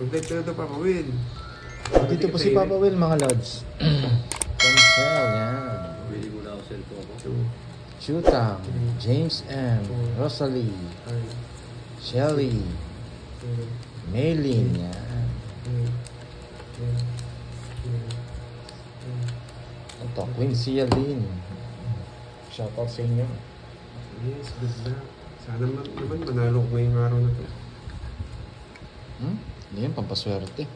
Mag-live ka na ito, Papa Will. Dito po si Papa Will, mga lods. Cancel, yan. Bili muna ako cellphone ko. Chutang, James M, Rosalie, Shelly, Maylin, yan. Ito, Quincy Alin. Shoutout sa inyo. Yes, good luck. Sana naman manalo ko ngayong araw na to. Hindi yan, pampaswerte.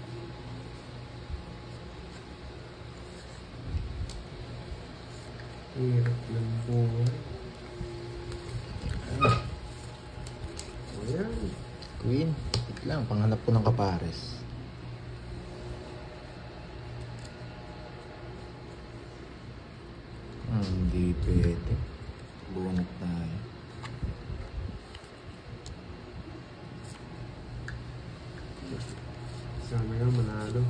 Hirap ng buhay. Ayan. Queen, wait lang, panghanap ko ng kapares. Hindi pwede. Bunot tayo. Sana nga manalo.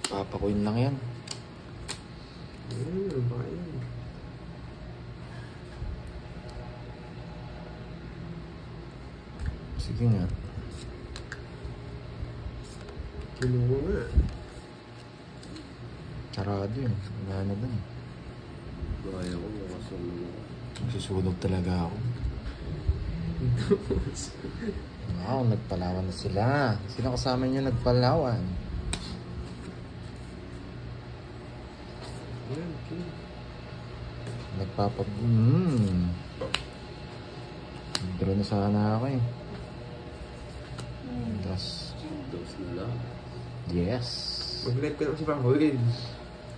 Papakuin lang yan. Ayan, ano ba yan? Sige nga. Kinuha nga. Sarado yun. Wala na dun. Kaya ko makasunod. Nagsusunog talaga ako. Wow, nagpalawan na sila. Sino kasama niyo nagpalawan? Ayan, okay. Nagpapag... Draw na sana ako eh. Tapos... Dos na lang. Yes. Mag-live ka na kasi Papa Will.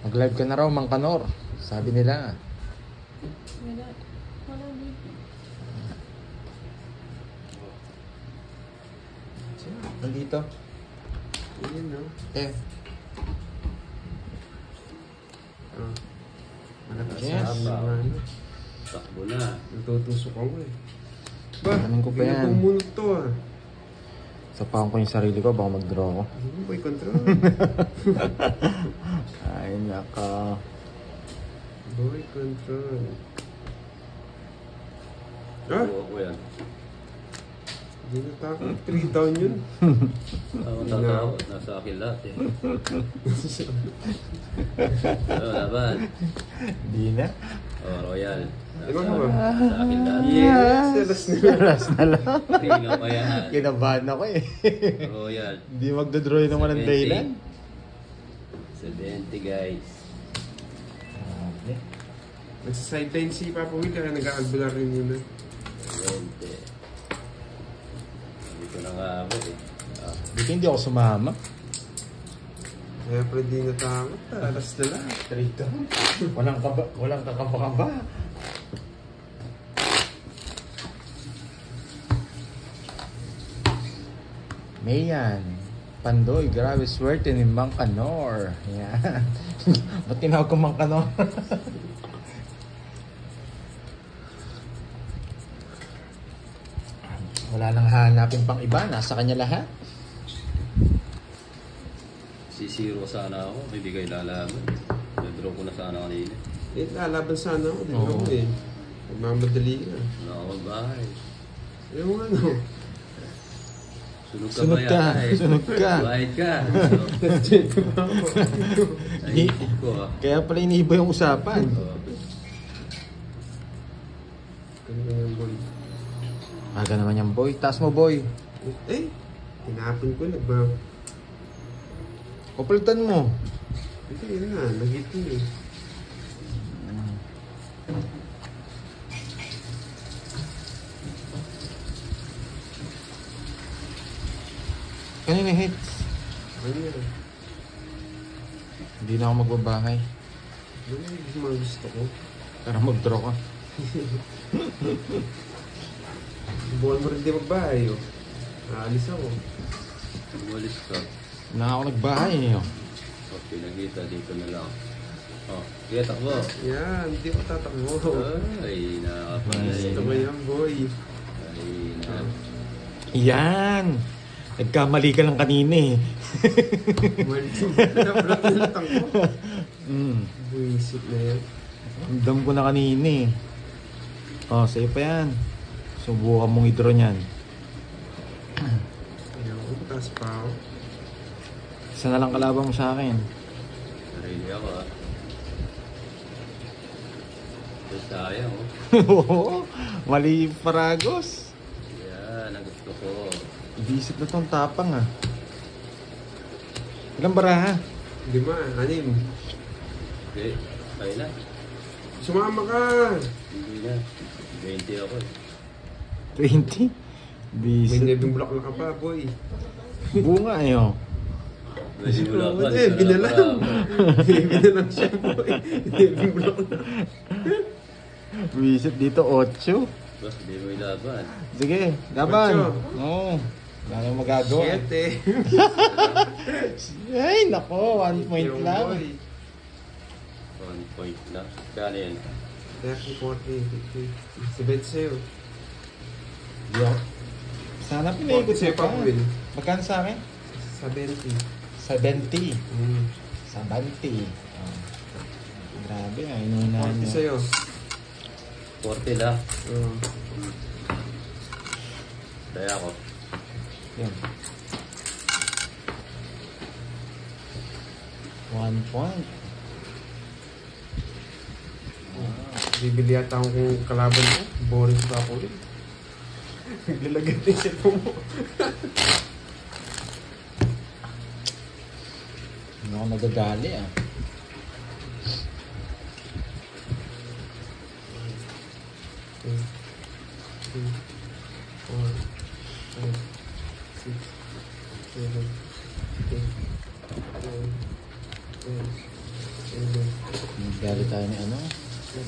Mag-live ka na raw, Mang Kanor. Sabi nila. Wala dito. Nandito. Ayan, no? Eh. Ah. Malakas Yes. sa amin. Takbo na. Natutusok ako eh. Ba? Tanong ko pa yan. Ginumunod to ah. Sapahan ko yung sarili ko, baka mag-draw ako. Boy, control. Ay, naka. Boy, control. Ah! Buwa ko yan. Hindi natakot. 3 down yun. Ako tatawa. Nasa akin lahat eh. Ano, laban? Hindi na. Oh, Royal. Ikaw ka ba? Nasa akin lahat. Yes! Alas na. Alas na lang. Tingnan pa yan. Kinabahan ako eh. Royal. Hindi magdodraw yun naman ng dahilan. 70 guys. Nagsa-sideline si Papa Will kaya nag-aalbular rin yun eh. 20. Hindi ko na nga ako eh. Buti hindi ako sumama. Kaya pala di natakot. Alas na lang. Trito. Walang kakaba-kaba. Mayan. Pandoy, grabe swerte ni Mang Kanor. Yan. Ba't tinawag ko Mang Kanor? Wala nang hanapin pang iba. Nasa kanya lahat. Sisiro sana ako. Hindi kayo lalaban. Nadraw ko na sana kanina. Eh, lalaban sana ako. Di Oo. ako eh. Nagmamadali ka. Wala ako bahay. Yung ano. Sunog ka Sunog ba ka. yata eh? Sunog ka. Bayad ka. Naisip ko ah. Kaya pala iniiba yung usapan. Ganun yung boy. Aga naman yan, boy. Taas mo, boy. Eh, tinapon ko. Papalitan mo. Ito yun nga. Nagito eh. Kanina hits. Ano yan? Hindi na ako magbabahay. Ano yung mga gusto ko? Para mag-draw ka. Buwan mo rin di magbahay oh. Naalis ako. Umalis ka. Na ako nagbahay eh. Oh. Oh, pinagita dito na lang. Oh, sige, takbo. Yan, hindi ko tatakbo. Ay, nakapalay. Gusto ko yan, boy. Ay, na. Yan! Nagkamali ka lang kanina eh. Nabrot na lang ko. Buisit na yan. Dam ko na kanina eh. Oh, sa'yo pa yan. Subukan mong i-draw niyan. Ayun, taas pa ako. Isa na lang kalaban mo sa akin. Sarili ako ah. Pero sayang oh. Oo, mali paragos. Yan, ang gusto ko. Ibisip na tong tapang ah. Ilang baraha? 5, 6. Okay, kaya na. Sumama ka! Hindi na. 20 ako eh. 20? May Bisip. nebing bulak na ka pa, boy. Bunga ayo. Pwede mo lang pa. Hindi, binalang. Binalang siya, boy. Nebing bulak na. Bisip dito 8. Bas, hindi mo ilaban. Sige, laban. Ocho. Oo. Wala nang magagawa. 7. Ay, nako. 1 point lang. 1 point na. Kaya yan. 30, 40, 50. Sabit sa'yo. Yo. Sana pinaikot mo 47 pa. pa, Will. Magkano sa akin? 70. 70. Mm. 70. Oh. Grabe ah. Inunahan 40 niyo. sa'yo. 40 na. Oo. Kaya ako. Yan. 1 point. Bibili yata akong kalaban ko. Boring pa ako rin. Naglalagay din siya po mo. Hindi ako nagagali ah. Two, 3, 4, 5, 6, 7, 8, 9, 10, 11. Naggali tayo ni ano?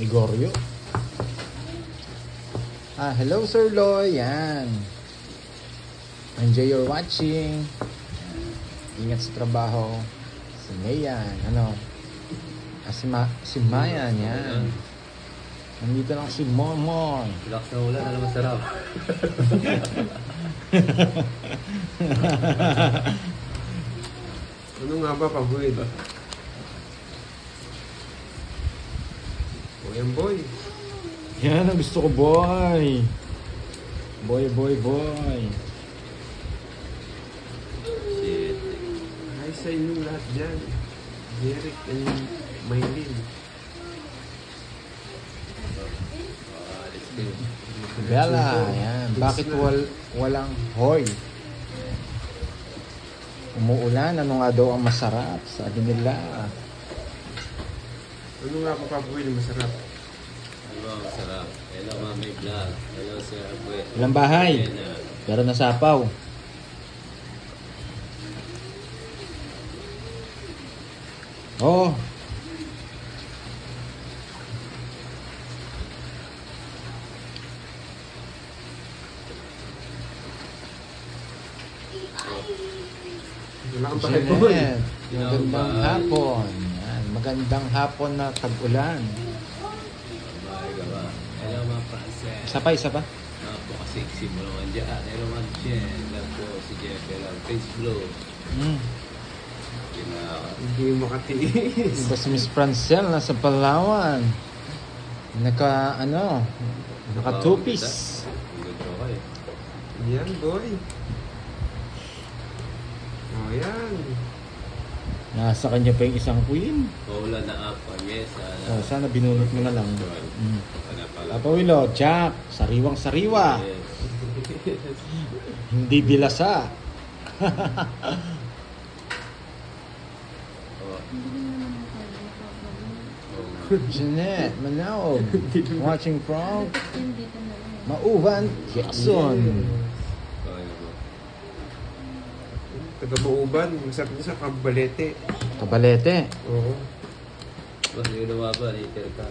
Ni Goryo. Ah, hello Sir Loy. Yan. Enjoy your watching. Yan. Ingat sa trabaho. Si Mayan. Ano? Ah, si Mayan. Yan. Nandito lang si Momon. Relax na ulan. Alam masarap. Ano nga ba, pabuhin? O yan, boy. Yan ang gusto ko, boy. Boy, boy, boy. Shit. Hi sa inyong lahat dyan. Derek and Maylin. Let's go. Bella, yan. Bakit walang hoy? Umuulan, ano nga daw ang masarap? Sabi nila. Ano nga ba, pabuhin, masarap? Ano ba masarap? Hello, Mami Vlog. Hello, Sir Abue. Ilang bahay? Ayan na. Pero nasapaw. Oh. Wala kang bahay, boy. Jeanette, magandang hapon. Yan, magandang hapon na tag-ulan. Bye, gawa. Hello, mga Frances. Isa pa? Napaka-sexy mo naman dyan. Hello, Ma'am Jen. Love ko si Jeff. Hello, Face Blue. Hindi makatiis. Iba si Miss Francel nasa Palawan. Naka-two-piece. Good ko kayo. Yan, boy. O, yan. Nasa kanya pa yung isang queen. Paula na apa. Yes. Oh, sana binunot mo na lang. Ano pala? Papa Willow, Jack, sariwang-sariwa. Yes. Hindi bilasa. Jeanette, Manaog, watching from Mauban, Quezon. Taga-Mauban. Masarap niya sa Kabalete. Kabalete. Oo. Basta yung lumaba, later ka.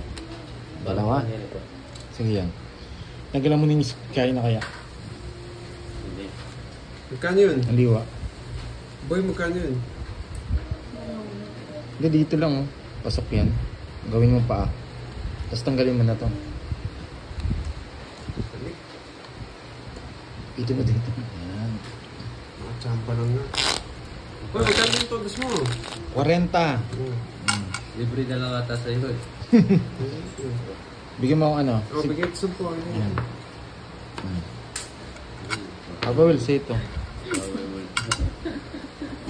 Dalawa? Yan ito. Sige yan. Nagalan mo na yung kaya na kaya. Hindi. Magkano yun? Ang liwa. Boy, magkano yun? Hindi, dito lang oh. Pasok yan. Gawin mo pa. Tapos tanggalin mo na to. Balik. Ito mo dito. Yan. Nakachampa lang nga. Boy, magkano yung todos mo? 40. Oo. Libre na lang ata sa'yo eh. Bigyan mo ako ano. Oh, bigay ito po. Yan. Papa Will, say ito.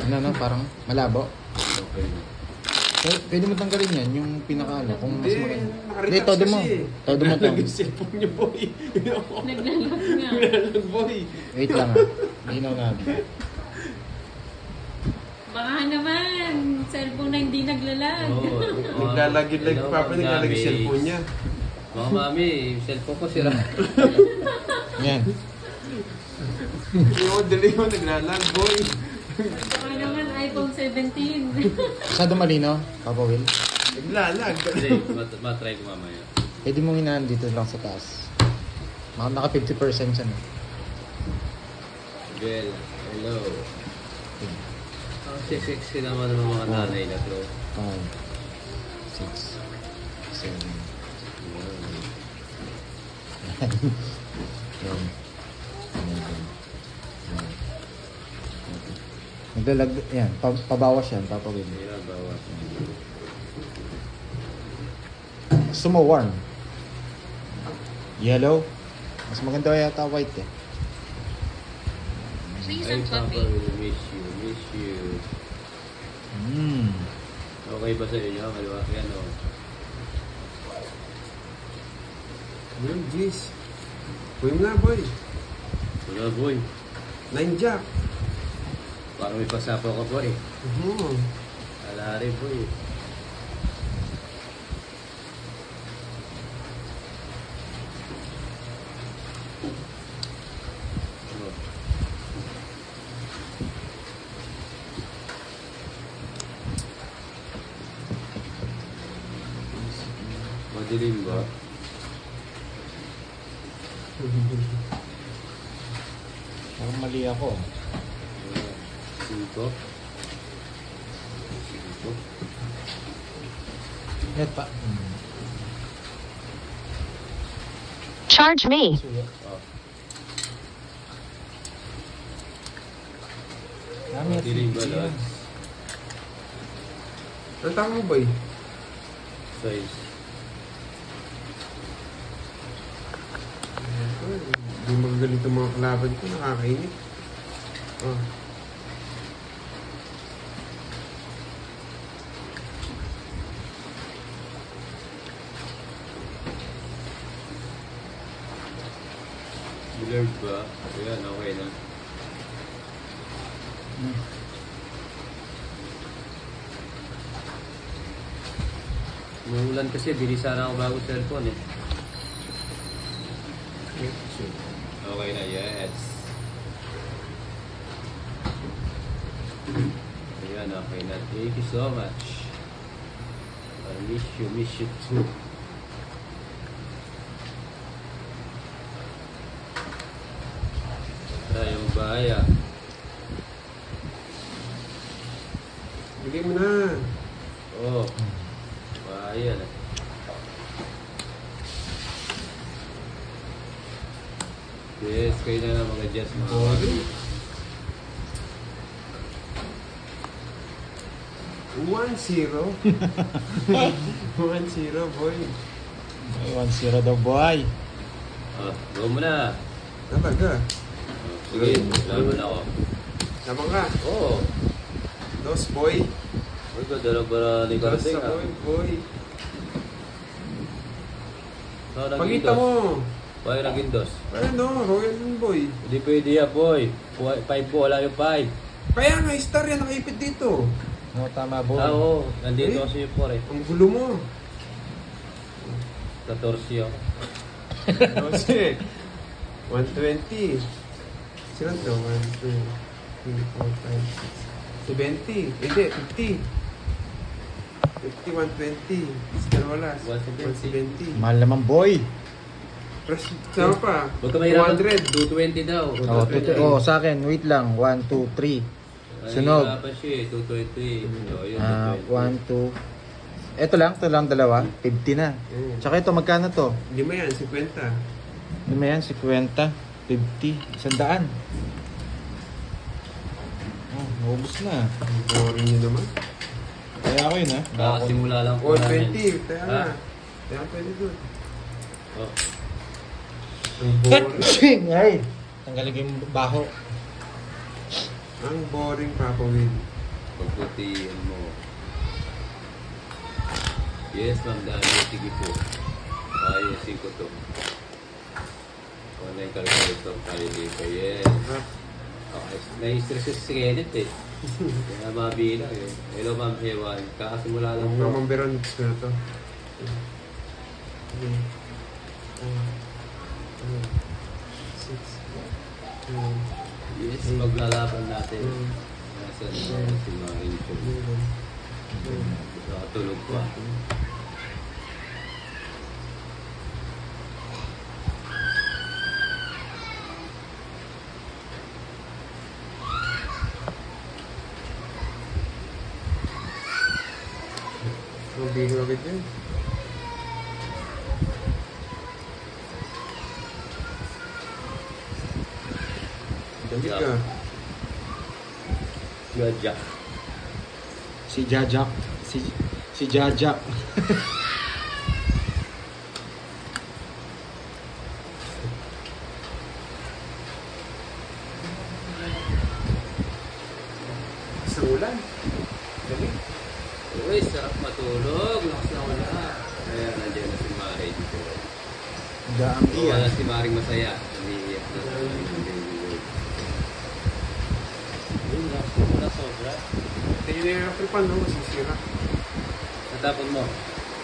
Ano, parang malabo. Okay. Pwede mo tanggalin yan, yung pinaka-ano, kung mas Hindi, maganda. nakarelax Hindi, todo mo. kasi. Todo mo to. Nalagay yung cellphone niyo, boy. Naglalag nga. Nalagay, boy. Wait lang Linaw natin. Baka naman, cellphone na hindi naglalag. Oo. Naglalagay Hello, Papa, naglalagay Mami. yung cellphone niya. Mga mami, yung cellphone ko sira. Yan. Yung delay mo, naglalag, boy. Baka naman iPhone 17. Masyado malino, Papa Will. Naglalag. Hindi, matry ko mamaya. Pwede mong hinaan dito lang sa taas. Naka 50% siya na. Well, hello. Ang sexy naman ng mga nanay na to. 5, 6, 7, Yan. Naglalag, yan, pabawas yan, Papa Will. Hirap bawas. Gusto mo warm? Yellow? Mas maganda yata white eh. Please Ay, ang Papa, coffee. will miss you. Okay ba sa inyo? Kaliwa, yan o. Yung jeez. Boy nga, boy. Wala, boy. 9 jack. Parang may pasapaw ka, boy. Mhm. Alari, boy. Oh. Madilim ba? Parang mali ako. 5. Net pa. Charge me. Suya. Oh. Dami at Madilim ba, siya. Lods? Ang tama mo, boy? Size. Hindi magagalit ang mga kalaban ko. Nakakainit. Oh. Blurred ba? Ayan, okay na. Umuulan kasi, bilisan na ako bago cellphone eh. Okay na, yes. Ayan, okay na. Thank you so much. I miss you too. Yung bahay ah. Bigay mo na. Oh, bahay yan eh. Yes, kayo na lang mga Jets mga Boy. kami. 1-0. 1-0, boy. 1-0 daw, boy. Oh, go mo na. Talaga. Oh, sige, laban ako. Sama ka. Oo. Dos, boy. Uy, ganda ba ni Dos Karting sa ah? boy, boy. Saan naging Pagkita dos? mo. Why naging dos? Ano, Royal yun, boy. Hindi pwede yan, boy. 5 po, wala yung 5. Kaya nga, star yan nakaipit dito. No, tama, boy. Ah, oo. Nandito Eh? kasi yung 4 eh. Ang gulo mo. 14 ako. Kasi, 120. Sino to? 1, 2, 3, 4, 5, 6, 70. Hindi, 50. 50, 120. Star wala. 170. 170. Mahal naman, boy. Plus, sama pa. Huwag ka mahirapan. 200. 220 daw. Sa akin, wait lang. 1, 2, 3. Sunog. Mahirapan siya eh. 220. Oh, yun, 220. 1, 2. Ito lang, dalawa. 50 na. Tsaka ito, magkano to? 5 yan, 50. Ano yan? 50, 50, 100. Oh, naubos na. Boring nyo naman. Kaya ako yun, ha? Kakasimula lang po Oh, namin. 20. Kaya nga. Ah. Kaya pwede doon. Oh. Ang boring. Ay! Tanggalin ko yung baho. Ang boring Papa Will. Pagputihin mo. Yes, Ma'am Dani. Sige po. Ayusin ko to. Online calculator tayo dito. Yes. Okay. Nai-stress si Kenneth eh. Kaya mabilang eh. Hello Ma'am Hewan. Kakasimula lang po. Mamamberon ko na to. Yes, maglalaban natin. Nasa si mga intro. Nakatulog pa. Mabili agad yun. Damit ka. Gadja. Si Jajak. Si Jajak. Sa ulan. Damit. Uy, sarap matulog. Lakas na wala. Kaya nandiyan na si Mari dito. Dami Wala yan. si Maring masaya. Umiiyak na. Yun, lakas na sobra. Tingin na yung Afripan, no? Masisira. Natapon mo.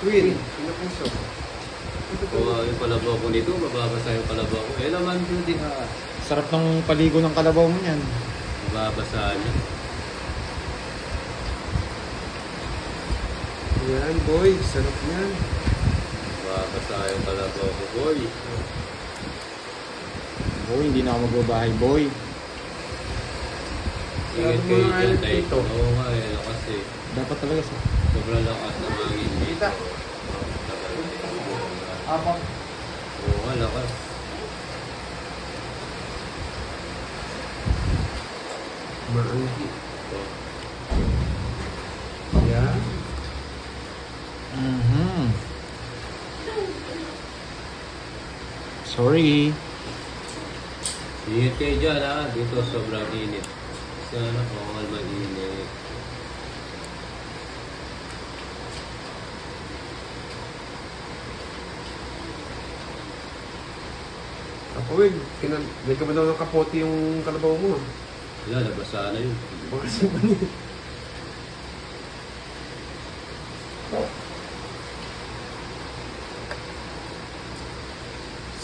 Queen, pinapuso. O yung palabaw ko nito, mababasa yung palabaw ko. Eh naman Judy ha. Sarap ng paligo ng kalabaw mo yan. Mababasa niya. Yan, boy. Sarap yan. Mababasa yung palabaw ko, boy. Boy, hindi na ako magbabahay, boy. Ingat Sabi mo kayo nga dyan yun tayo. dito. Oo nga eh, lakas eh. Dapat talaga sa... Sobrang lakas ng hangin dito. Kita. Apang. Oo nga, lakas. Maanggi. Ito. Yan. Sorry. Ingat kayo dyan ha. Dito sobrang init. Sana all mainit. Ako, Will. May ka ba daw ng kapote yung kalabaw mo? Wala, nabasa na yun. Baka siya yun.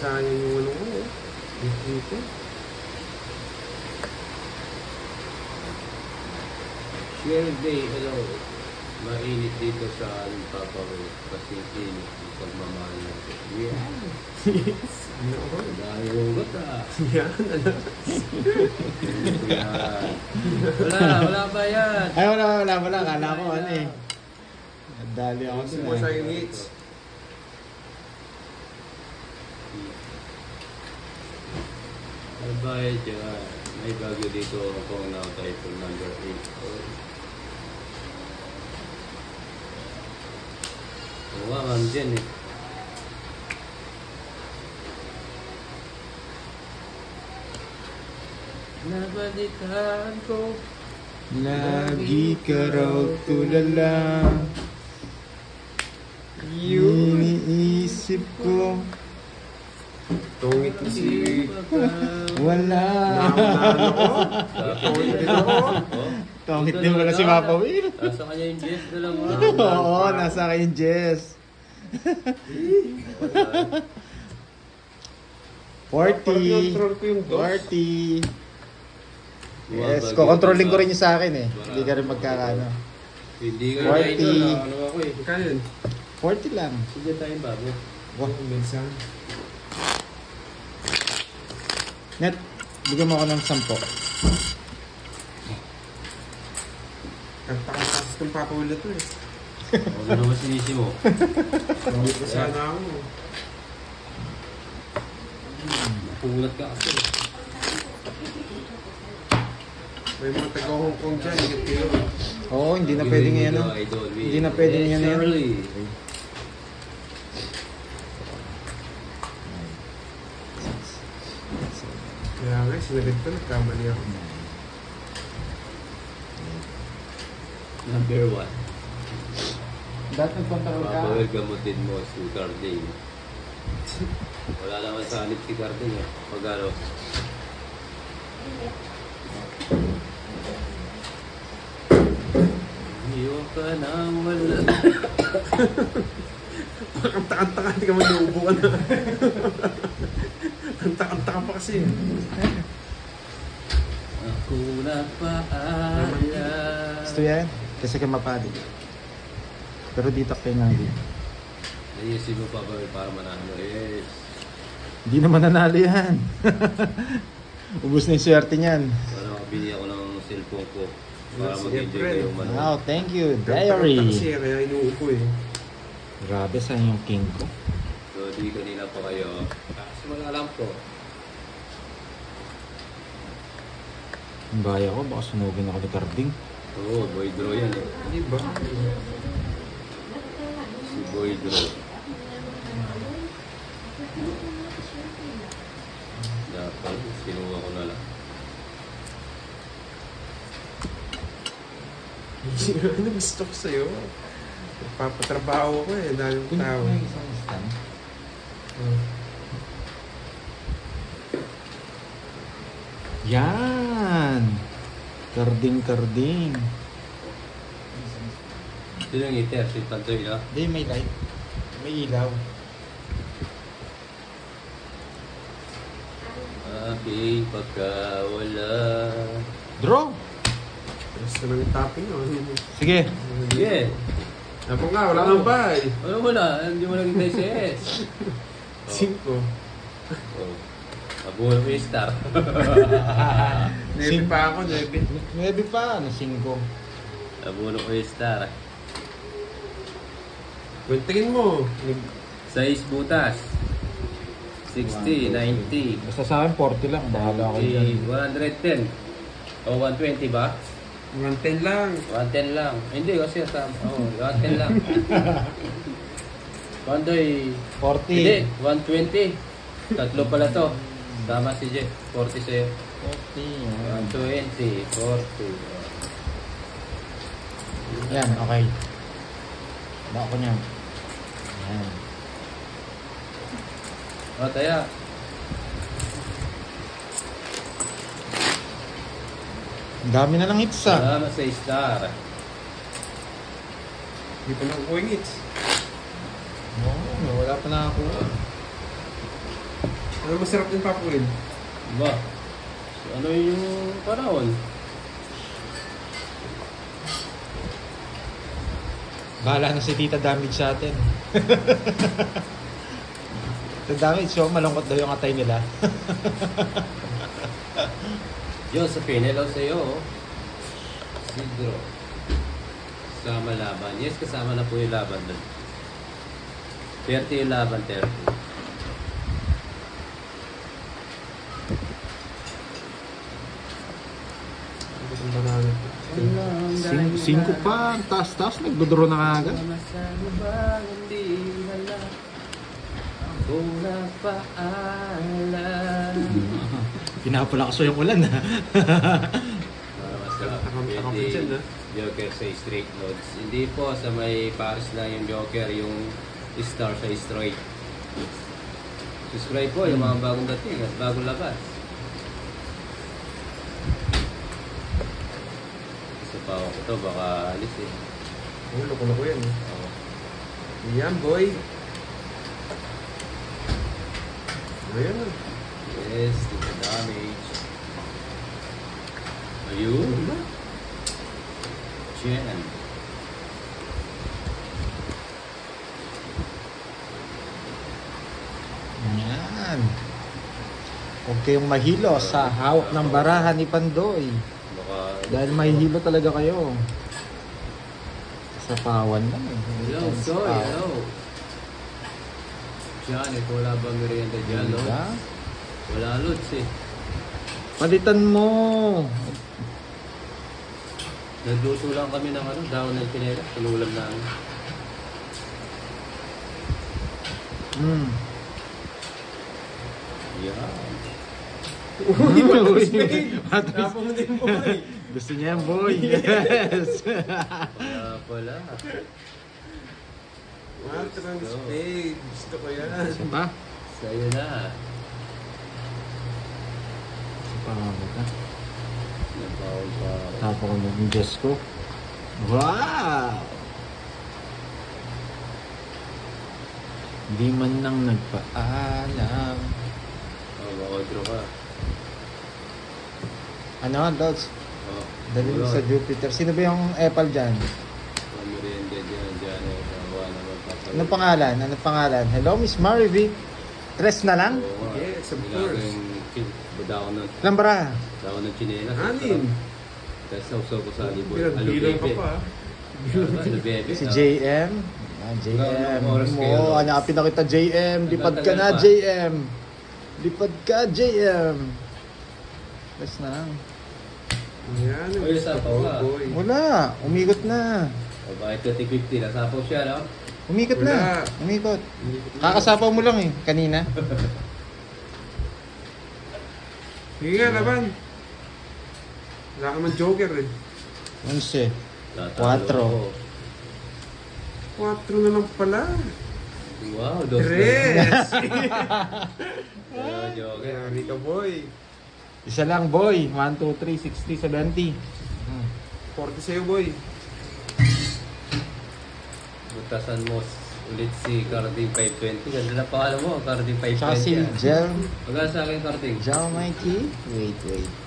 Sayang yung ano ko, eh. Dito. Share day, hello. Mainit dito sa Papaway. Kasi init yung pagmamahal natin. Yeah. Ano ako? Dahil hugot ah. Yan, ano? Yan. Wala ba yan? Ay, wala. Kala ko ano eh. Dali ako Gusto dun mo sa eh. yung hits? Ano ba dyan? May bagyo dito kung now typhoon number 8. Oo nga, ma'am dyan eh. Nabalitaan ko. Lagi ka raw tulala. Iniisip ko. Tungit ko si... Wala. Ano ko? Tungit din ako. Tongit din pala si Papa Will. Nasa kanya yung Jess na lang. Oo, nasa akin yung Jess. 40. Control ko yung dos. 40. Yes, kukontrolling ko rin yung sa akin eh. Hindi ka rin magkakano. Hindi ka 40. na idol. Ano ako eh. Kaya yun. 40 lang. Sige tayong bago. Wah. Minsan. Net, bigyan mo ako ng 10. Kanta-kantas ng Papa Will na to eh. Huwag mo naman sinisi mo. Tungit ko sana ako. Pulat ka kasi. May mga taga-Hong Kong dyan. Ingat kayo. Oo, hindi na pwedeng yan. No? Hindi na pwedeng yan. Early. Kaya nga, sinagot ko, nagkamali ako. Number 1. Dati nagkontrol ka. Mabawal gamutin mo si Carding. Wala naman sa anip si Carding eh. Pag ano. Iyon ka na wala. Ang taka-taka, hindi ka manuubo ka na. Ang taka-taka pa kasi. Ako na paala. Gusto yan? Kasi ka mapadi. Pero dito kayo nga din. Ayusin mo pa ba para manalo? Yes. Hindi naman nanalo yan. Ubus na yung swerte niyan. Para makabili ako ng cellphone ko. Para Yes, mag-enjoy April. kayo manood. Wow, thank you. Taka Diary. kasi, kaya inuupo eh. Grabe sa yung king ko. So, di kanina pa kayo. Kasi wala alam ko. Ang baya ko, baka sunugin ako ni Carding. Oo, Boy Draw yan eh. Hindi ba? Si Boy Draw. Dapat, sinuha ko na lang. Ano gusto ko sa'yo? Papatrabaho ko eh, dahil yung tao. isang stand. Yan! Karding. Sino yung iter? Si Tantoy na? Hindi, may light. May ilaw. Aking pagkawala. Draw! Gusto lang yung topping o? Sige. Yeah. Ako nga, wala kang bay. Ano wala? Hindi mo naging tayo si S. 5. Oh. Abuno ko yung star. Nebi pa ako, nebi. 9 pa, ano? 5. Abuno ko yung star. Tingin mo. 6 butas. 60, 90, Basta sa akin, 40 lang. Bahala kayo yan. 110. O 120 ba? 110 lang. 110 lang. Hindi kasi tama. Oh, 110 lang. Pandoy. 40. Hindi, 120. Tatlo pala to. Tama si Jeff. 40 sa'yo. 40. 120, 40. Yan, okay. Bako niyan. Yan. O, taya. Ang dami na lang hits ah. Salamat sa star. Hindi pa lang going hits. Oo, wala pa na ako. Ano masarap din papulin? Diba? Ano yung panahon? Bahala na si Tita Damage sa atin. Tita Damage, so malungkot daw yung atay nila. Josephine, hello sa'yo. Sidro. Kasama laban. Yes, kasama na po yung laban doon. 30 yung laban, 30. Ano itong banana? 5 pa, taas-taas, nagdodoro na agad. Ako na paalam. Pinapalakas yung ulan ha. Takam pa dyan, ha? Joker sa straight notes. Hindi po sa may Paris lang yung Joker, yung star sa straight. Subscribe po yung mga bagong dating at bagong labas. Isa pa ako ito, baka alis eh. Loko-loko yan. Oo. Yan, boy. Ayan na. Yes, dito damage. Ayun. Chen. Yan. Huwag kayong mahilo sa hawak ng barahan ni Pandoy. Baka... Dahil mahihilo talaga kayo. Sa pawan lang eh. Hello, Soy. Hello. Diyan, ito wala ba merienda dyan, no? Diba? Wala lots eh. Palitan mo. Nagluto lang kami ng ano, daon ng pinera. Pinulam namin. Hmm. Yan. Uy, walang spade. Tapos mo din, boy. Gusto niya yan, boy. Yes. Wala pala. Walang spade. Gusto ko yan. Isa pa? Sa'yo na. Isa pa nga ba? Nabawal pa ako. Tapo ko ng Diyos ko. Wow! Di man nang nagpaalam. Oh, baka-draw ka. Ano, Dogs? Oh, Dali wala. sa Jupiter. Sino ba yung Epal dyan? Mga merienda dyan. Wala naman papalala. Anong pangalan? Anong pangalan? Hello, Miss Marivic. Tres na lang? Oo nga. Yes, of Nilagay course. yung Daon ng Lambra. chinelas. Anim. Tapos sausaw ko sa alibol. Bilang ka pa. Alubebe. Si JM. Ah, JM. Anong oras kayo, Mo, Dogs? hanapin na kita, JM. Lipad ka na, Nagtatagal pa. JM. Lipad ka, JM. Tres na lang. Yan. Uy, sapaw ka. Boy. Wala. Umikot na. O bakit 30-50? Nasapaw siya, no? Umikot Wala. na. Umikot. Kakasapaw mo lang eh. Kanina. Sige nga, laban. Wala ka man joker eh. 11. Tatalo 4. ako. 4 na lang pala. Wow, dos. 3. Ayun, joker. Yari ka, boy. Isa lang, boy. 1, 2, 3, 60, 70. 40 sa'yo, boy. Butasan mo ulit si Carding 520. Ganda na pangalan mo, Carding 520. Tsaka si ah. Gel. Magkano sa akin, Carding? Gel Mikey. Wait.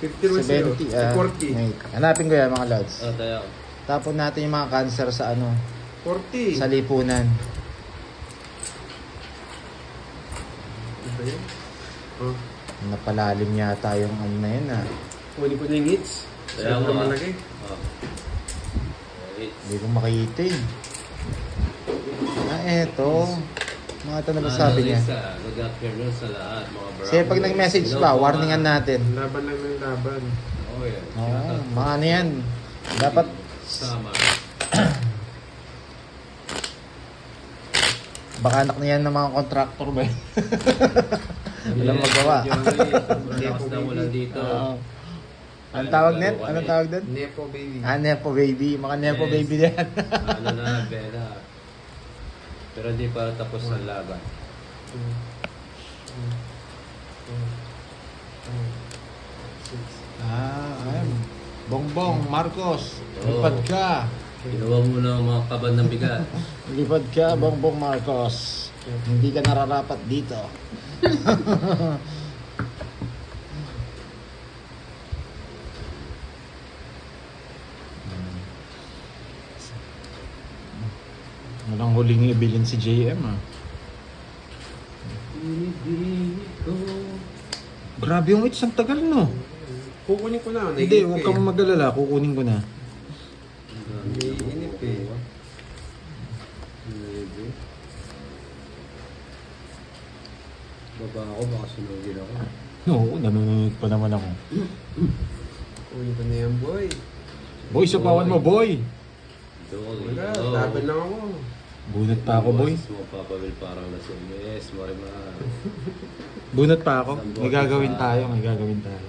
50 naman sa'yo. 40. Wait. Hanapin ko yan, mga lods. Oh, tayo. Tapon natin yung mga cancer sa ano, 40. sa lipunan. Ano yun? Oh. Napalalim yata yung ano na yun ah. Kunin ko na yung hits. Tayo Saan ako, naman ah. lagay? Oh. Okay. Hindi ko makita eh. Ah, eto. Mga ito na ba sabi niya? Lisa, good afternoon sa lahat, mga bro. Kasi pag nag-message pa, warningan natin. Laban lang ng laban. Oh, yeah. Oo, mga ano yan. Dapat Sama. baka anak na yan ng mga contractor ba yun? Walang magawa. Lakas na ulan dito. Oo. Anong tawag net? Anong tawag doon? Nepo, baby. Ah, Nepo baby. Mga Nepo Yes. baby yan. Ano na, Bella. Pero hindi pa tapos ang laban. Ayun. Bongbong, Marcos. Oo. Lipad ka. Ginawa mo na ang mga kaban ng bigat. Lipad ka, Bongbong Marcos. Hindi ka nararapat dito. Walang huling ibilin si JM ah. Grabe yung hits, ang tagal no. Kukunin ko na. Hindi, huwag kang mag-alala, kukunin ko na. Naiinip eh. Baba ako, baka sunugin ako. Oo, nanonood pa naman ako. Kukunin ko na yan, boy. Boy, sapawan mo, boy! Wala, laban lang ako. Bunot pa ako, boy. Boses mo, Papa Will, parang nasa yes, Marima. Bunot pa ako. May gagawin tayo, may gagawin tayo.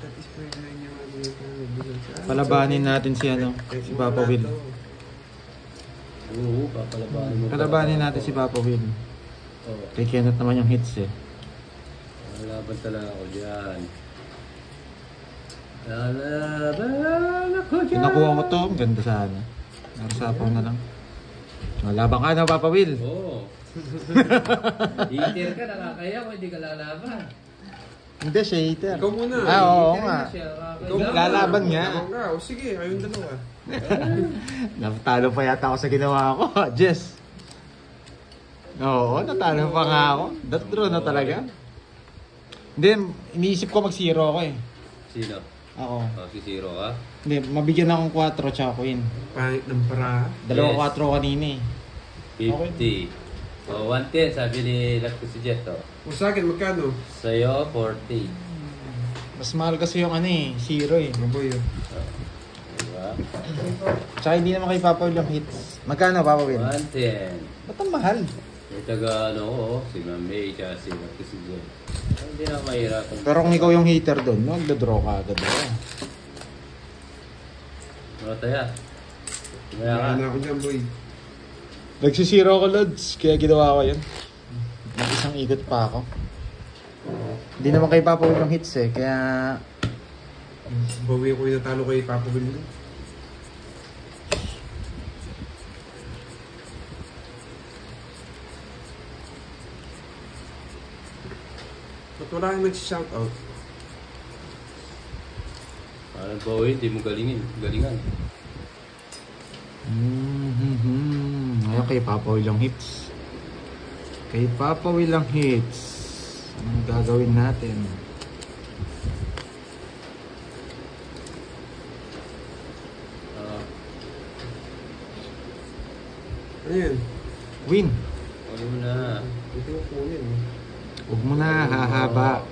That is pwede na niya bilang sa... Palabanin natin si ano, si Papa Will. Oo, papalabanin mo. Palabanin natin si Papa Will. Oo. Kay Kenneth naman yung hits eh. Laban talaga ako dyan. Lalaban ako dyan. Pinakuha ko to, ang ganda sana. Narusapaw na lang. Laban ka na, Papa Will. Oo. Hater ka, nakakaya ko, hindi ka lalaban. Hindi, siya hater. Ikaw muna. Ah, oo Hater nga. na siya, nakakaya. Ikaw muna. Lalaban nga. Laban ka. O sige, kayong dalawa. Natalo pa yata ako sa ginawa ko. Jess. Oo, natalo pa nga ako. That draw na talaga. Hindi, iniisip ko mag-zero ako eh. Sino? Ako. Oh, si Zero ka? Hindi, mabigyan akong 4 tsaka queen. Pangit ng para. Dalawa Yes. 4 kanina eh. 50. Oh, 110, sabi ni Latko si Jet, oh. O sa akin, magkano? Sa'yo, 40. Mas mahal kasi yung ano eh, zero eh. Maboy yun. Diba? Tsaka hindi naman kay Papa Will yung hits. Magkano Papa Will? 110. Ba't ang mahal? May taga, ano, oh, si Ma'am May, tsaka si Latko si Jet. Hindi na mahirap. Pero kung ikaw yung hitter doon, magdodraw ka agad ako. Ano tayo? Kaya ka. Ano ako dyan, boy? Nagsisiro ako, Lods. Kaya ginawa ko yun. Isang ikot pa ako. Hindi naman kayo papawin ng hits eh. Kaya Bawi ko yung natalo kay Papa Will. Ba't wala kang nag-shoutout? Parang Bowie, hindi mo galingan. Ngayon kay Papa Will ang hits. Kay Papa Will ang hits. Anong gagawin natin? Ano yan? Win. Huwag mo na. Ito yung kunin. Huwag mo na, hahaba.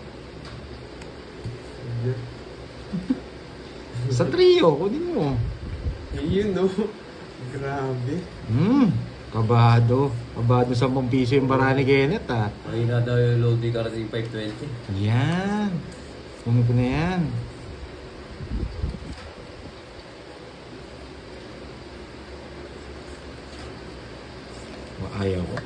Sa trio, kunin mo. Yun, no? Grabe. Kabado. Kabado 10 piso yung bara ni Kenneth, ah. Mahina daw yung loading karating 520. Yan. Kunin ko na yan. Ayaw ko.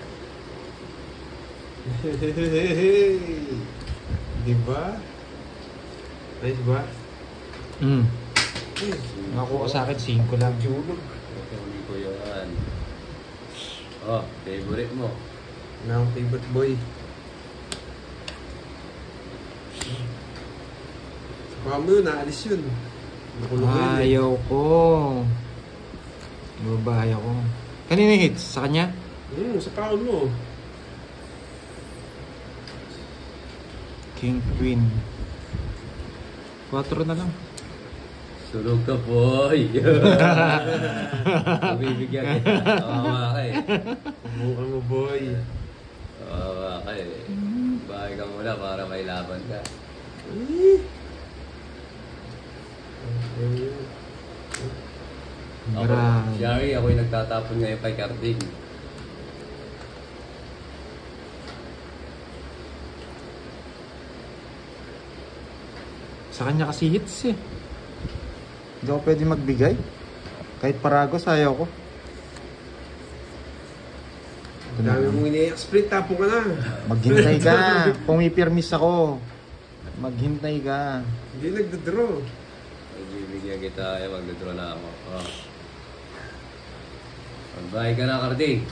Diba? Nice ba? Nakuha sa akin 5 lang. Julog. Kunin ko yan. Oh, favorite mo. Wala akong favorite boy. Baka mo yun, naalis yun. Nakulong yun eh. Ayaw ko. Babae ako. Kanina yung hits? Sa kanya? Sa paon mo. King, Queen. 4 na lang. Sunog ka, boy. Mabibigyan kita. Kawawa ka eh. Bukan mo boy. Kawawa ka eh. Bahay ka muna para may laban ka. Grabe. Shari, ako yung nagtatapon ngayon kay Carding. Sa kanya kasi hits eh. Hindi ako pwede magbigay. Kahit Paragos, ayaw ko. Ang dami mong ini-split, tapo ka na. Maghintay ka. Pumipirmis ako. Maghintay ka. Hindi nagdadraw. Magbibigyan kita, magdodraw na ako. Oh. Magbahay ka na, Carding.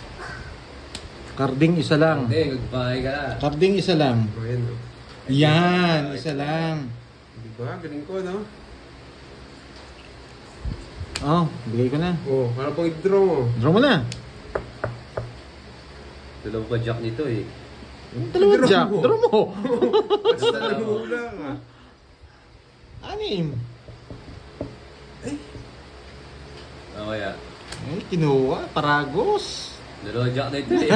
Carding isa lang. Carding, magbahay ka na. Carding isa lang. O yan, no? Yan, isa lang. Diba? Galing ko, no? Oh, bigay ko na. Para pang i-draw mo. Draw mo na. Dalaw pa jack nito eh. Dalawa jack. mo. Draw mo. Basta nag-uula ka. 6. Ano kaya? Ay, kinuha. Paragos. Dalawa jack nito eh.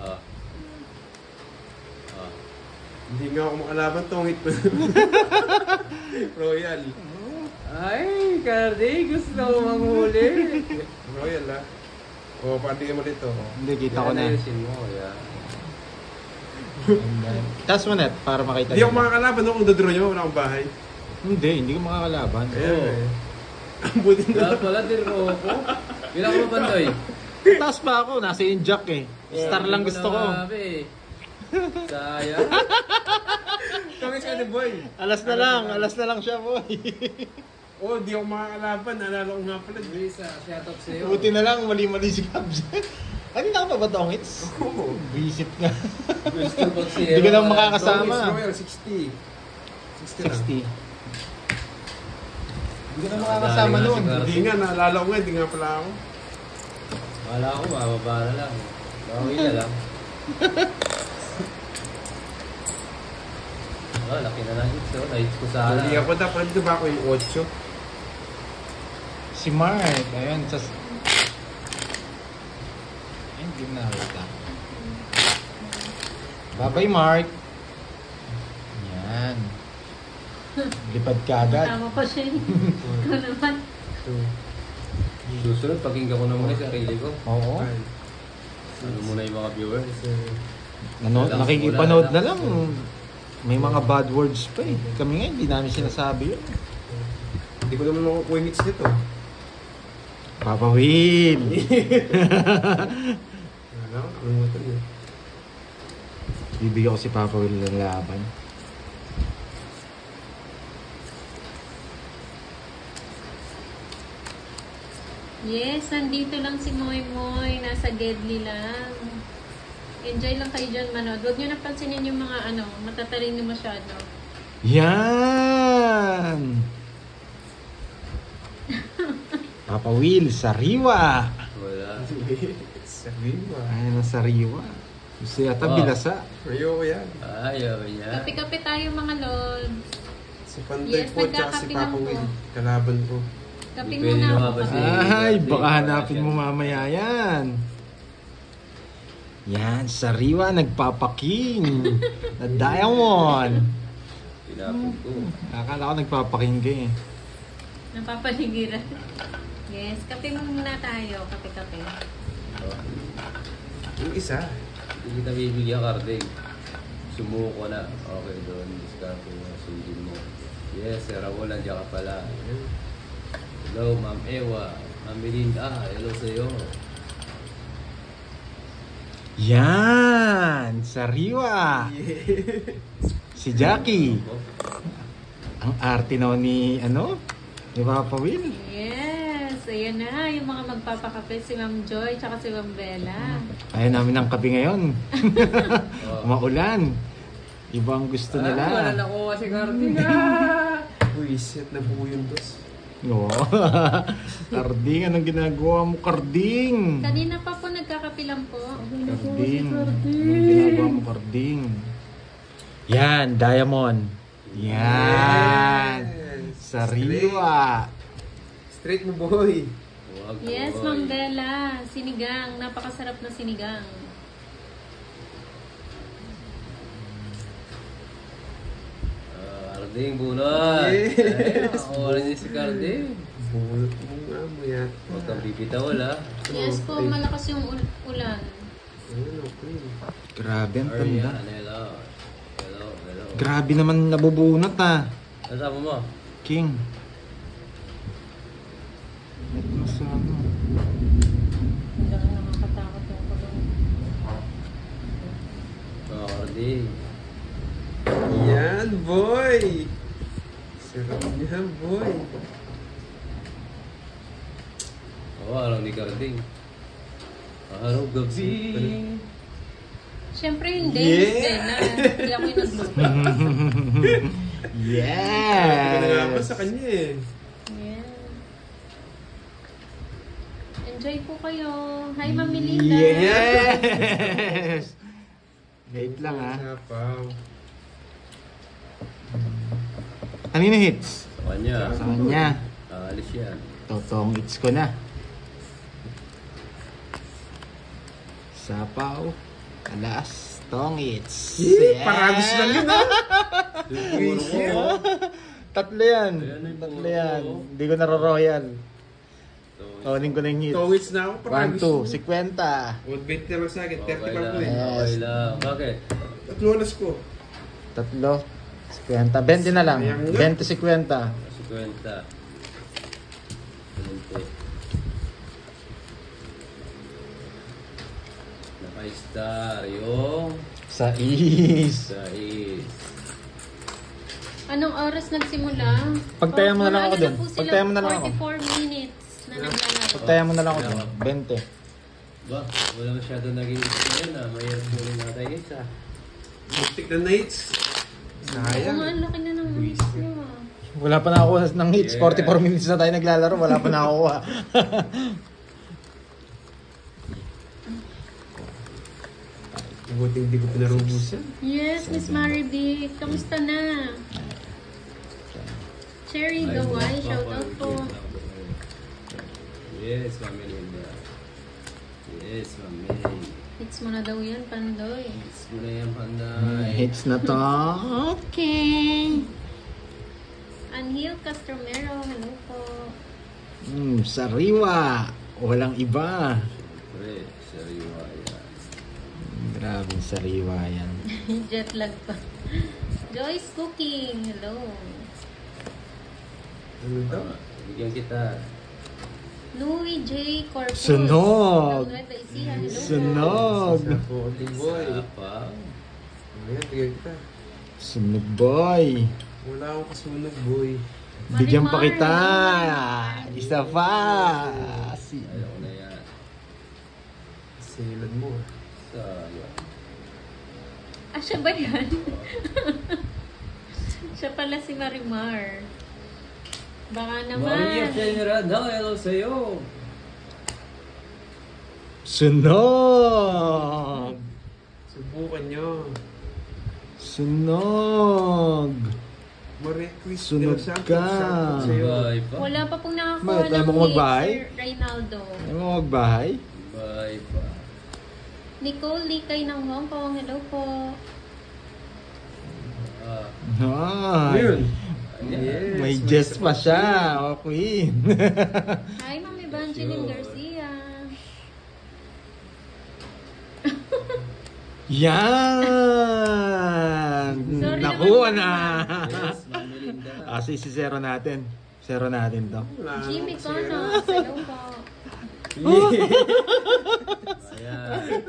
Oh. Oh. Hindi nga ako makalaban tong hit mo. Royal. Ay, Carding, gusto ko manghuli. Royal, ha? Patigyan mo dito. Hindi, kita ko na. Ayusin mo, yeah. Taas mo net para makita Hindi ako nila. makakalaban no, kung dadraw nyo. Wala akong bahay. Hindi ko makakalaban. Ayan eh. Ang buti na. Kaya pala, din mo ako. Bilang mo ba, Toy? Taas pa ako, nasa yung jack eh. Star lang gusto ko. Sayang. Kami ka ni boy. Alas na lang siya, boy. Di ako makakalaban. Naalala ko nga pala. Luisa, shoutout sa'yo. Buti na lang, mali si Cubs. Kanina ka pa ba tong hits? Oo. Visit nga. Gusto ko siya. Hindi ka lang makakasama. Royal, 60. 60 lang. 60. Hindi ka na makakasama noon. Hindi nga, naalala ko nga. Hindi nga pala ako. Wala ko, mababa na lang. Bawi na lang. Laki na ng hits, oh. Na-hits ko sa ala. Hindi ako dapat. Dito ba ako yung 8? Si Mark, ayun, sa... Ayun, hindi na nakita. Bye-bye, Mark. Yan. Lipad ka agad. Tama pa siya eh. Ikaw naman. Susunod, pakinggan ko na muna yung sarili ko. Oo. Ano muna yung mga viewers? Nakikipanood na lang. May mga bad words pa eh. Kami nga, hindi namin sinasabi yun. Hindi ko naman makukuha hits nito. Papa Will! Wala ko, nakalimutan yun. Bibigyan ko si Papa Will ng laban. Yes, nandito lang si Moy Moy. Nasa Gedli lang. Enjoy lang kayo dyan manood. Huwag nyo napansinin yung mga matatarin nyo masyado. Yan! Papa Will, sariwa! Wala. Sabi mo. Ayan ang sariwa. Gusto yata Wow. bilasa. Ayoko yan. Ayaw niya. Kape-kape tayo mga lord. Si Pantoy Yes, po, tsaka si nagkakape Papa lang po. Will. Kalaban ko. Kape Pwede muna ako lumabas kasi. eh. Ay, baka hanapin mo mamaya yan. Yan, sariwa, nagpapaking. Na diamond. Pinapin ko. Akala ko nagpapaking ka eh. Napapaligiran. Yes, kape muna tayo. Kape-kape. Oh. Yung isa. Hindi kita bibigyan karding. Sumuko na. Okay, doon. Discard mo. Sundin mo. Yes, Sir Raul, nandiyan ka pala. Hello, Ma'am Ewa. Ma'am Melinda, hello sa'yo. Yan, sariwa. Si Jackie. Ang arte na ni, ni Papa Will. Yes, ayan na. Yung mga magpapakape si Ma'am Joy tsaka si Ma'am Bella. Ayaw namin ng kape ngayon. Oh. Maulan. Iba ang gusto Wala nila. nakuha si Karding. Buisit na po yung dos. Oo. Karding, anong ginagawa mo, Karding? Kanina pa po nagkakape lang po. Karding. Anong ginagawa mo, Karding? Yan, diamond. Yan. Yes. Sariwa. Straight mo, boy. Wag, Yes, boy. Ma'am Bella. Sinigang. Napakasarap na sinigang. Karding, bunot. Yes. Ako rin si Karding. Bulot mo nga mo yan. Huwag kang bibitaw, wala. Yes po, malakas yung ulan. Ayun, okay. Grabe ang tanda. Arian, hello. Hello, hello. Grabe naman nabubunot Nasama mo? King. Ito na sa Hindi ka nakakatakot yung kulong. Karding. Yan, boy. Sarap niya, boy. Oo, araw ni Karding. Araw gabi. Siyempre hindi. Yeah. Bella. Hindi ako yung nagluto. Hindi ko na nga pa Yes. sa kanya eh. Yeah. Enjoy po kayo. Hi, Ma'am Melinda. Yes. Wait lang Sapaw. Kanina hits? Sa kanya. Sa kanya. Aalis yan. Totong hits ko na. Sapaw. Alas. Tong hits. Paragos lang yun ha. Buisit. Tatlo yan. Ayan na yung Tatlo puro yan. ko. Hindi ko na-royal. Kunin ko na yung hits. Towits na ako, 1, paragos. 2, 50. Would bet naman sa akin, 30 Okay pa lang. po eh. Okay lang. Bakit? Tatlo alas ko. Tatlo. 50. 20 na lang. Sayang nga. 20, 50. 50. 20. Naka-star yung Sa is. sa is. Anong oras nagsimula? Pagtaya mo na lang ako Ano dun. po sila? Pagtaya mo na lang ako. 44 minutes na naglalaro. Pagtaya mo na lang ako dun. 20. Ba, wala masyado naging isa ngayon ah. Mayroon mo rin natin isa. Muntik na nights. Oo nga, Sayang. ang laki na ng Buisit. minutes nyo ah. Wala pa na ako ng hits. Yeah. 44 minutes na tayo naglalaro. Wala pa na ako. Buti hindi ko pinarubusan. Yes, Miss Marivic. Kamusta na? Cherry Gawai, shout out po. Yes, Ma'am Melinda. Yes, Ma'am Melinda. Hits mo na daw yan, Pandoy. Hits mo na yan, panday. Hits na to. Okay. Anhil Castromero, hello po. Sariwa. Walang iba. Pre, sariwa yan. Grabing sariwa yan. Jet lag pa. Joyce Cooking. Hello. Ano daw? Bigyan kita. Louis J. Corpus. Sunog. Ng Nueva Ecija. Hello. Sunog. Sa puting boy. Apa. Ayan, tigil kita. Sunog boy. Wala akong kasunog, boy. Bigyan pa Marimar. kita. Isa pa. Ayaw ko na yan. Silad mo. Sayang. Ah, siya ba yan? Siya pala si Marimar. Baka Maria naman. Generada, hello sa'yo. Sunog. Subukan nyo. Sunog. Marie-Chris. Sunog ka. Bye pa. Wala pa pong nakakuha Bakit? Ayaw ng mo hit, magbahay? Sir Reynaldo. Ay mo magbahay? Bye pa. Nicole Likay ng Hong Kong. Hello po. Ah, Ay. Yes, May Jess pa siya. O Queen. Hi, Ma'am Evangeline Garcia. Yan. Sorry Nakuha naman, na. yes, Ma'am Melinda. Si zero natin. Zero natin to. Jimmy Connors. Hello po. Ayan.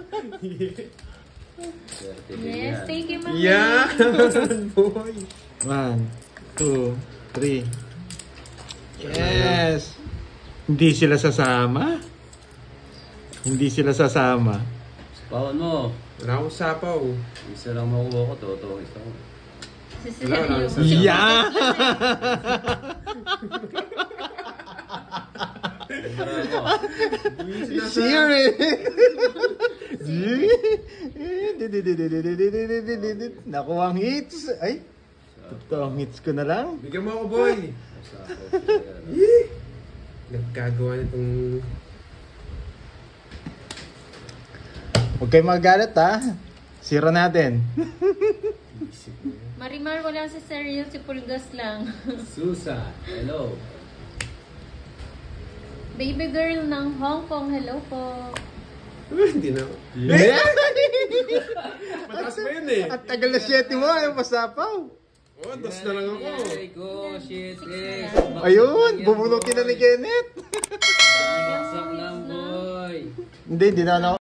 Swerte din Yes, yan. thank you, Ma'am. Yan, boy. 1, 2, 3. Yes. Hindi sila sasama? Hindi sila sasama. Paon mo. Wala akong sapaw. Isa lang makuha ko, totoo. Isa ko. Si Wala, Sergio. wala. Yeah! Siri! Nakuha ang hits. Ay, ito ang hits ko na lang. Bigyan mo ako, boy. Nagkagawa nitong... Huwag kayo magalit ha. Zero natin. Marimar, wala si Sergio. Si Pulgas lang. Susan, hello. Baby girl ng Hong Kong. Hello po. Hindi na. Mataas pa yun eh. At tagal na 7 mo, ayaw pasapaw. Oh, dos na lang ako. There you go, shit. Eh. Ayun, bubunutin na ni Kenneth. Baksak lang, boy. Hindi na